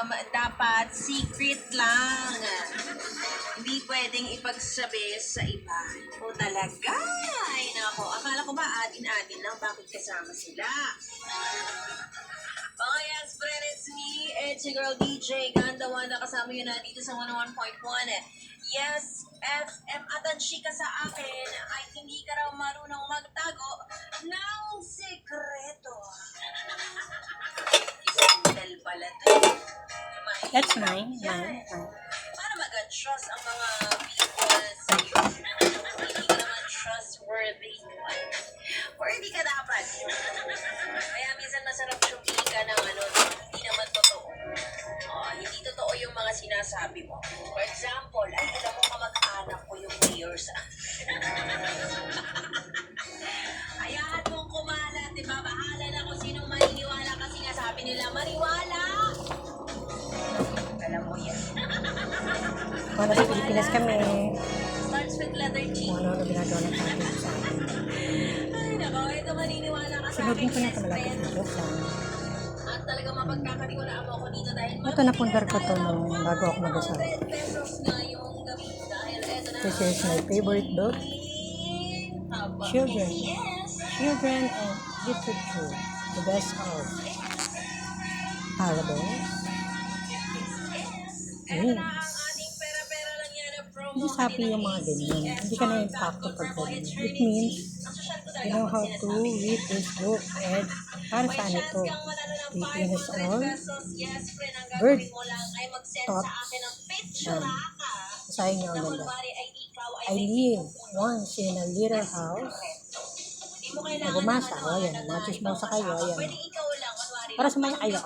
dapat secret lang. Hindi pwedeng ipagsabi sa iba. O talaga? Ay nako, akala ko ba atin-atin lang bakit kasama sila? Oh yes, friend, it's me. It's your girl DJ Ganda One na kasama yun na dito sa 101.1. Yes, FM at ang chika sa akin ay hindi ka raw marunong magtago ng sekreto. Isindal pala to. That's nice. Para mag-trust ang mga people sa iyo. Hindi ka naman trustworthy. Worthy ka dapat. Kaya minsan masarap sumika ng hindi naman totoo. Hindi totoo yung mga sinasabi mo. For example, ay alam mo kamag-anak ko yung mayor sa Hayaan mong kumalat, di ba? Bahala na kung sinong maniniwala kasi nga sabi nila, maniwala! Alam mo yan. Kung sa Pilipinas kami, Starts with letter G. kung ano ginagawa ng pangit sa akin. Ay, nako, ito maniniwala ka sa Sinugin ko na best ito malapit friend. na joke lang. At talagang mapagkakatiwalaan mo ako dito dahil Ito napundar ko to nung bago ako mag-asawa. 100 pesos na yung gabi dahil eto na. This is my favorite book, Children. Children and Literature, the best of parables, dreams. Hindi sabi yung mga ganyan. Hindi ka na-impacto pag ganyan. It means, you know how to read this book and para saan ito? Pilipinas all bird thoughts. Basahin niyo ang ganda. I live once in a little house. Nagumasa, o ayan, mga chismosa kayo, ayan. Para sa mga ayaw.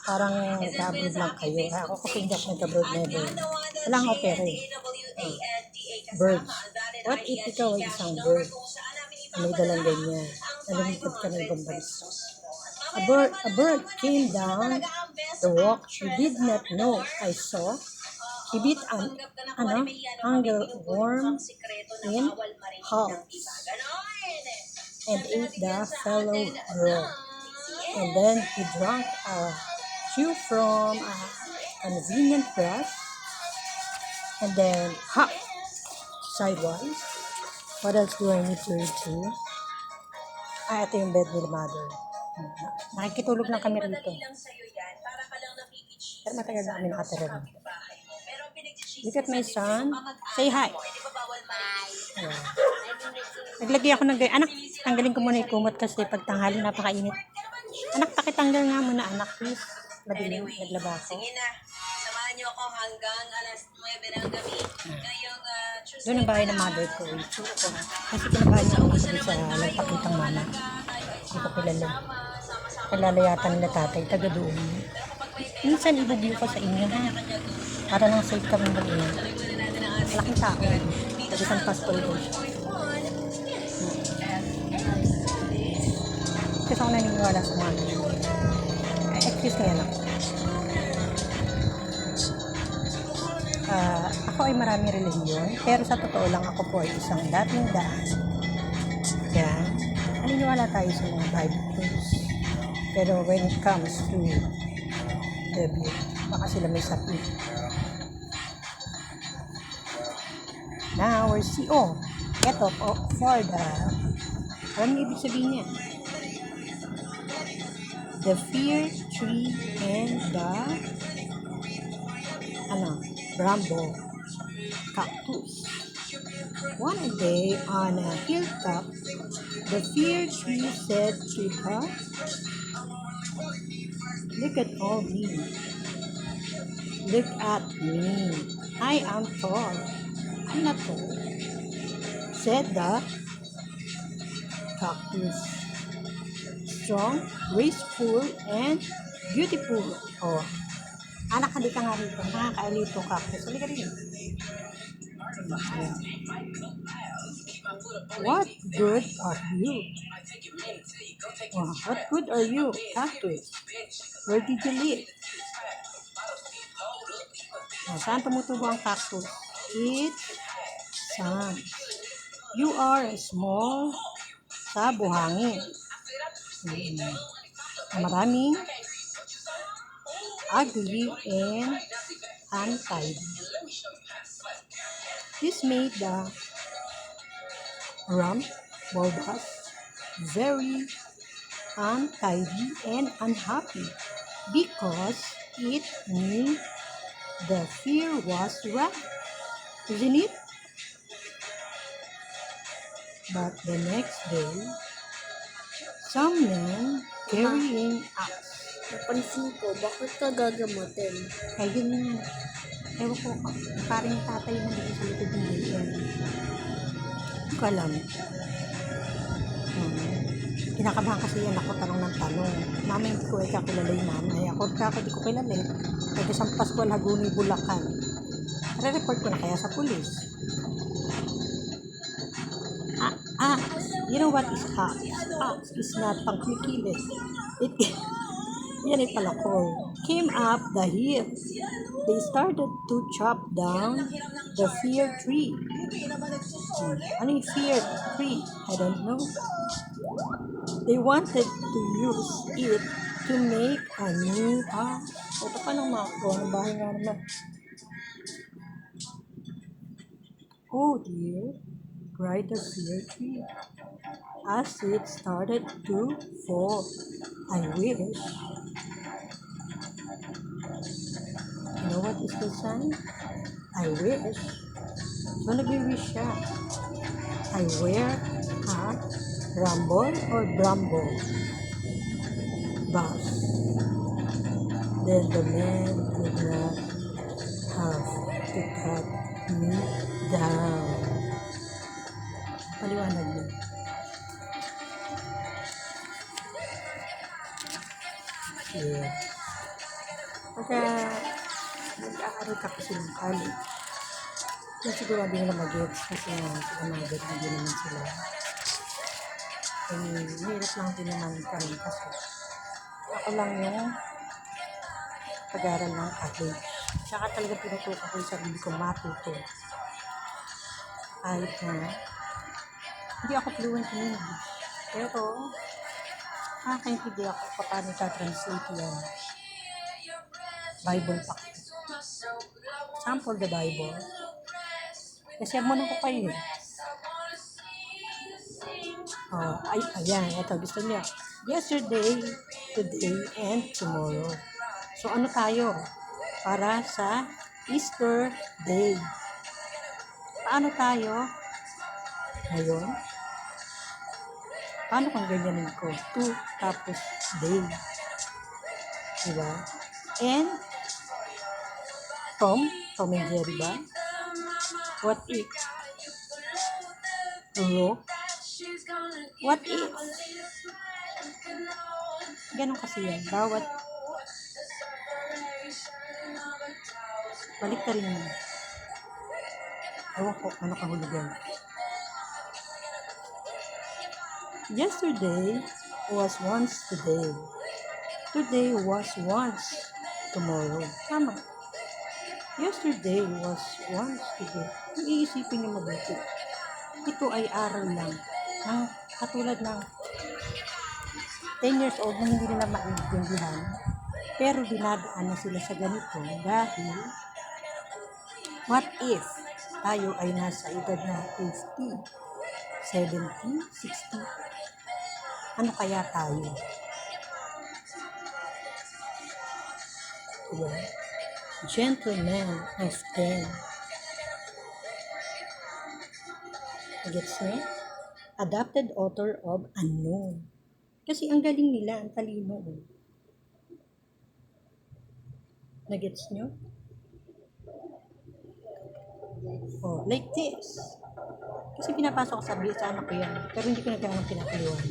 Parang nag-abroad lang kayo. Ako kasi hindi ako nag-abroad never. Wala akong opera eh. Birds. What if ikaw ay isang bird? May dalang ganyan. Nalumipad ka ng ibang bansa. A bird came down the walk she did not know I saw. He beat an angleworm in half and ate the fellow raw. And then he drank a chew from a convenient grass and then hop sidewise. What else do I need to read to you? Ito yung bed ni mother. Nakikitulog lang kami rito. Pero matagal na kami nakatira rito. Look at my son. Say hi. Ayan. Naglagay ako ng anak, tanggalin ko muna yung kumot kasi pag tanghali napakainit. Anak, pakitanggal nga muna anak, please. Madilim, naglaba ako. Sige na. Samahan niyo ako hanggang alas 9 ng gabi. Ngayong Tuesday. Doon ang bahay ng mother ko. Kasi kinabahan niya ako sa nagpakitang mama. Hindi ko kilala. Kalalayatan nila tatay, taga doon. Minsan ibubyo ko sa inyo ha. Para lang safe kami mag-ingat. Malaking tao. Taga San Pascual doon. Kasi ako naniniwala sa mga excuse me anak. Ako ay marami religion, pero sa totoo lang ako po ay isang dating daan. Yan. Naniniwala tayo sa mga Bible verse. Pero when it comes to the book, baka sila may sapi. Now, we're CO. Get up for the... Alam niyo ibig sabihin niya? The fear tree and the bramble cactus. One day on a hilltop, the fear tree said to her, "Look at all me. Look at me. I am tall. I'm not tall," said the cactus. Strong, graceful, and beautiful. Oh, anak, halika nga rito. Nakakailito cactus. Halika rin. What good are you? What good are you, cactus? Where did you live? Saan tumutubo ang cactus? It's sun. You are small sa buhangin. Maraming ugly and untidy. This made the rump bulbous very untidy and unhappy because it knew the fear was right, isn't it? But the next day, some men carrying axe. Napansin ko, bakit ka gagamutin? Ay, yun, ewan ko, parang yung tatay na dito sa likod ng yan. Hindi ko alam. Kinakabahan kasi yan ako tanong ng tanong. Mama, hindi ko kakilala yung mama. Ako hindi ko kilala eh. Kasi sa Pascual, Haguni, Bulacan. Re-report ko na kaya sa pulis. You know what is axe? Axe is not pangkikilit. Yan ay palakol. Came up the hill. They started to chop down the fear tree. Ano yung fear tree? I don't know. They wanted to use it to make a new house. Ito pa nang mako. Ang bahay nga naman. Oh dear, cried the fear tree as it started to fall. I wish. You know what is the sign? I wish. So nag-wish siya. I wear a rumble or bramble bus. Then the man would not have to cut me down. Paliwanag niya. Yeah. Pagka nag-aaral ka kasi ng college, yan siguro hindi nila mag-gets kasi sila mag-get hindi naman sila. Mahirap lang din naman kami kasi ako lang yung pag-aaral ng college. Tsaka talaga pinutukan ko yung sarili ko matuto. Kahit na hindi ako fluent in English. Pero nakakaintindi ako kung paano i-translate yan. Bible pa. Sample the Bible. Kasi muna ko kayo. Ayan. Ito, gusto niya. Yesterday, today, and tomorrow. So, ano tayo? Para sa Easter Day. Paano tayo? Ngayon? Paano kung ganyanin ko? To, tapos day. Diba? And, Tom and Jerry ba? What if? Ro? What if? Ganon kasi yan. Bawat balik ka rin mo. Ewan ko, ano kahulugan. Yesterday was once today. Today was once tomorrow. Tama. Yesterday was once today. Kung iisipin niyo mabuti, ito ay aral lang. Katulad ng 10 years old na hindi nila maintindihan, pero dinadaan na sila sa ganito dahil what if tayo ay nasa edad na 50, 70, 60? Ano kaya tayo? Diba? Gentleman of 10. Gets niya? Adapted author of Unknown. Kasi ang galing nila, ang talino. Nagets nyo? Oh, like this. Kasi pinapasok ko sa anak ko yan. Pero hindi ko nagkakaroon pinapaliwan.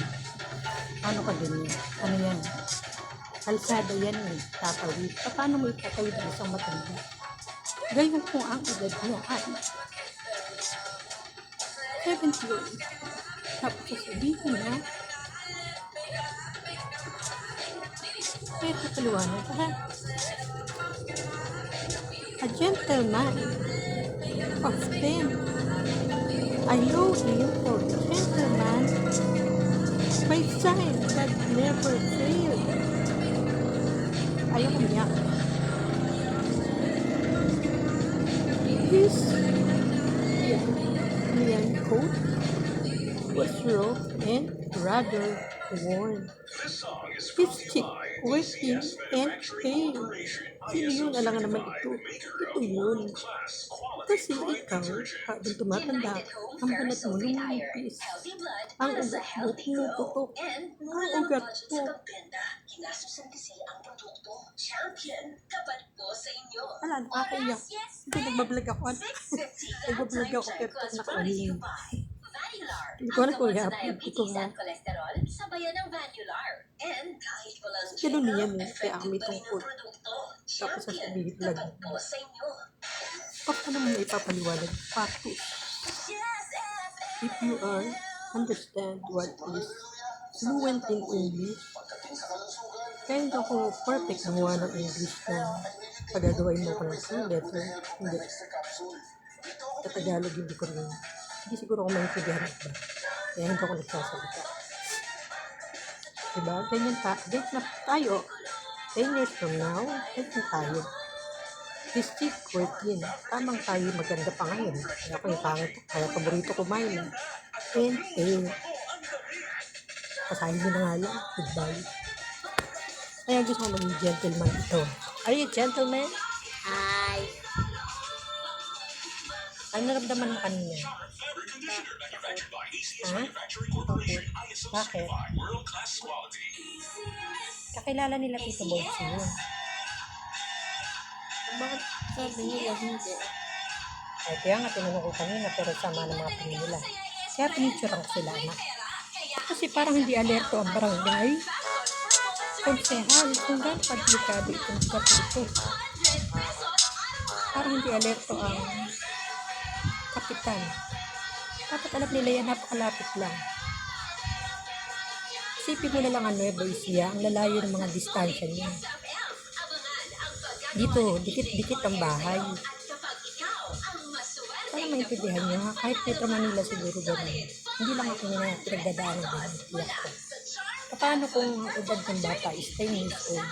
Ano ka ganyan? Ano yan? Kalsada yan eh. Tatawid. Paano mo itatawid ang isang matanda? Gayon kung ang edad niya ay 70. Tapos sasabihin niya, ito paliwanag ha? A gentleman of 10. I know him for gentleman by sign that never failed. Ayaw ko niya. his neon coat was rough and rather worn. His cheek were thin and pale. Sino yun? Alangan naman ito. Ito yun. Kasi ikaw, habang tumatanda, ang balat mo lumipis. Ang ugat mo pumuputok. Ang ugat mo. Ginasusan kasi ang produkto. Champion, kapal po sa inyo. Wala, nakakaiyak. Hindi, nagbablog ako. Nagbablog ako pero nakauling. Hindi ko alam kung i-upload ko nga. cholesterol, sabayan ng Vanular. And kahit walang Ganun yan eh. Kaya kami tungkol. produkto, Tapos sasabihin kapal lang. po sa inyo. Paano mo ipapaliwanag? Factus. If you are understand what is fluent in English, kaya hindi ako perfect gumawa ng English na pagagawin mo ko ng two letter. Hindi. Sa Tagalog hindi ko rin. Hindi siguro ako maintindihan ba. Kaya hindi ako nagsasalita. Diba? Ganyan na tayo. 10 years from now, ganyan tayo. His cheek were thin. Tamang tayo maganda pa ngayon. Kaya ako yung pangit. Kaya paborito kumain. And pale. Pasahin mo na nga lang. Goodbye. Kaya gusto ko maging gentleman ito. Are you a gentleman? Hi. Ano naramdaman mo kanina? Ha? Okay. Bakit? Kakilala nila Tito Boysi yun. Bakit sabi nila hindi? Ay, kaya nga tinanong ko kanina pero sama ng mga tingin nila. Kaya pinicturean ko sila anak. Kasi parang hindi alerto ang barangay. Konsehal, kung gano'n komplikado itong kaso ito. Parang hindi alerto ang kapitan. Dapat alam nila yan, napakalapit lang. Isipin mo na lang ang Nueva Ecija, ang lalayo ng mga distansya niya. Dito, dikit-dikit ang bahay. Para maintindihan nyo ha, kahit Metro Manila siguro gano'n. Hindi lang ako nila pinagdadaanan din. Tiyak ko. Paano kung ang edad ng bata is 10 years old?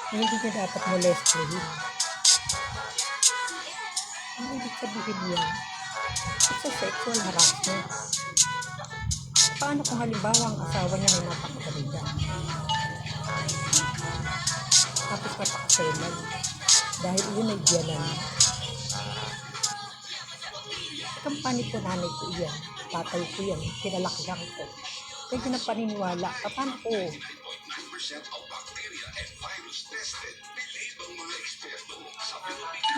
Hindi niya dapat molestuhin. Ang ibig sabihin yan, it's a sexual harassment. Paano kung halimbawa ang asawa niya may napakaganda? Tapos napakaselan. Dahil yun ay biyanan. Kampani ko, nanay ko yan. Tatay ko yan. Pinalakgang ko. Kaya na paniniwala. Paano ko?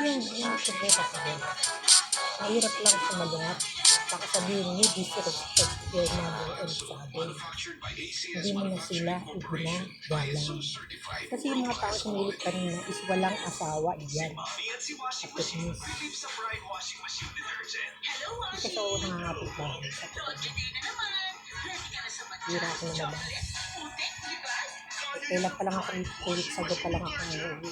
Yan ito po kasi. Mahirap lang sumalungat. Baka sabihin niyo, disrespect your mother and father. Hindi mo na sila iginagalang. Kasi yung mga tao sumilip kanina is walang asawa yan. At this means, kasi ako nangangapit lang. Hira ako na naman. Kailan pa lang ako ulit sagot pa lang ako ng uwi.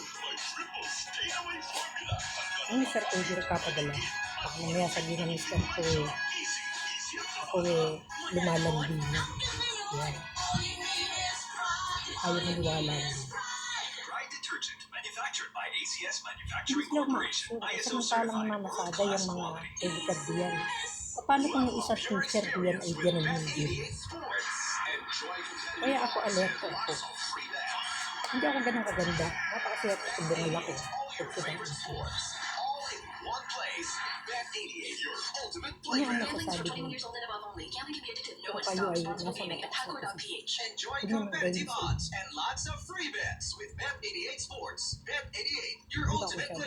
Ang Mr. Ko, hindi nagpapadala. Baka mamaya sabihin ng Mr. Ko, ako lumalandi na. Yan. Ayaw maniwala na. Hindi sila umaksyon. Samantalang mamasada yung mga editad diyan. Paano kung yung isa teacher diyan ay ganun hindi? Kaya ako alerto ako. Hindi ako ganun kaganda. Napakaswerte ko bungal ako. Ano ang nasasabi ko? Kung kayo ay nasa mataas na posisyon. Hindi naman ganun sila. Hindi ako sabi.